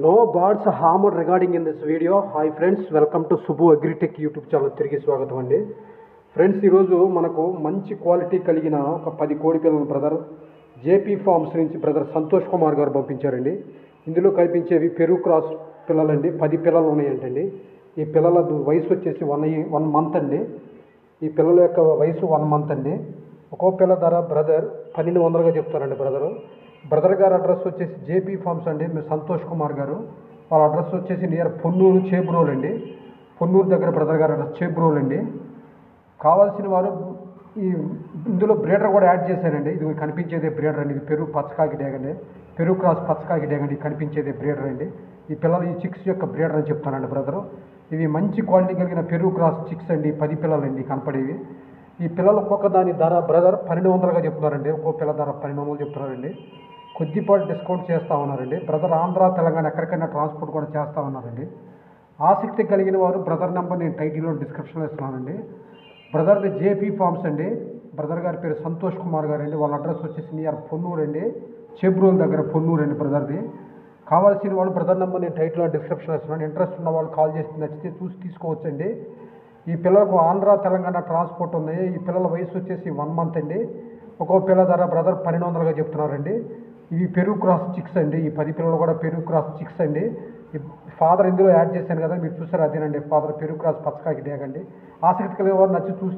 No birds harmed regarding in this video. Hi friends, welcome to Subbu Agritech YouTube channel. తిరిగి స్వాగతం అండి. Friends, ఈరోజు మనకు మంచి క్వాలిటీ కలిగిన ఒక 10 కోడి పిల్లలను బ్రదర్ జేపీ ఫార్మ్స్ నుంచి బ్రదర్ సంతోష్ కుమార్ గారు పంపించారండి. ఇందులో కనిపించేవి పెరుగు క్రాస్ పిల్లలండి. 10 పిల్లలు ఉన్నాయంటండి. ఈ పిల్లల వయసు వచ్చేసి 1 మంత్ అండి. ఈ పిల్లల యొక్క వయసు 1 మంత్ అండి. ఒక్కో పిల్ల ధర బ్రదర్ 1200గా చెప్తారండి బ్రదర్ గారు అడ్రస్ వచ్చేసి జేపీ ఫార్మ్స్ అండి. మీరు సంతోష్ కుమార్ గారు వాళ్ళ అడ్రస్ వచ్చేసి నియర్ పొన్నూరు చేబ్రోల్ అండి. పొన్నూరు దగ్గర బ్రదర్ గారు అడ్రస్ చేబ్రోల్ అండి. కావాల్సిన వారు ఇందులో బ్రీడర్ కూడా యాడ్ చేశారండి. ఇది కనిపించేదే బ్రీడర్ అండి. ఇది పెరుగు పచ్చకాకి డేగండి, పెరుగు క్రాస్ పచ్చకాకి డేగండి. కనిపించేదే బ్రీడర్ అండి. ఈ పిల్లలు ఈ చిక్స్ యొక్క బ్రీడర్ అని చెప్తానండి బ్రదరు. ఇవి మంచి క్వాలిటీ కలిగిన పెరుగు క్రాస్ చిక్స్ అండి. 10 పిల్లలండి కనపడేవి. ఈ పిల్లలు ఒక్కొక్క దాని ధర బ్రదర్ 1200గా చెప్తున్నారండి. ఒక్కొక్క పిల్ల ధర 1200 చెప్తున్నారండి. కొద్దిపాటి డిస్కౌంట్ చేస్తూ ఉన్నారండి బ్రదర్. ఆంధ్ర తెలంగాణ ఎక్కడికైనా ట్రాన్స్పోర్ట్ కూడా చేస్తూ ఉన్నారండి. ఆసక్తి కలిగిన వారు బ్రదర్ నెంబర్ నేను టైటిల్లో డిస్క్రిప్షన్లో ఇస్తున్నానండి. బ్రదర్ది జేపీ ఫార్మ్స్ అండి. బ్రదర్ గారి పేరు సంతోష్ కుమార్ గారు అండి. వాళ్ళ అడ్రస్ వచ్చేసి నియర్ పొన్నూరు అండి, చెబ్రోల్ దగ్గర పొన్నూరు అండి బ్రదర్ది. కావాల్సిన వాళ్ళు బ్రదర్ నెంబర్ నేను టైటిల్లో డిస్క్రిప్షన్లో ఇస్తున్నాను. ఇంట్రెస్ట్ ఉన్న వాళ్ళు కాల్ చేసి నచ్చితే చూసి తీసుకోవచ్చండి. ఈ పిల్లలకు ఆంధ్ర తెలంగాణ ట్రాన్స్పోర్ట్ ఉన్నాయి. ఈ పిల్లల వయసు వచ్చేసి 1 మంత్ అండి. ఒక్కో పిల్ల ధర బ్రదర్ 1200గా చెప్తున్నారండి. ఇవి పెరుగు క్రాస్ చిక్స్ అండి. ఈ 10 పిల్లలు కూడా పెరుగు క్రాస్ చిక్స్ అండి. ఫాదర్ ఇందులో యాడ్ చేశాను కదా, మీరు చూసారు అదేనండి ఫాదర్. పెరుగు క్రాస్ పచ్చకాకి డేగండి. ఆసక్తి కలిగే వారు నచ్చి చూసి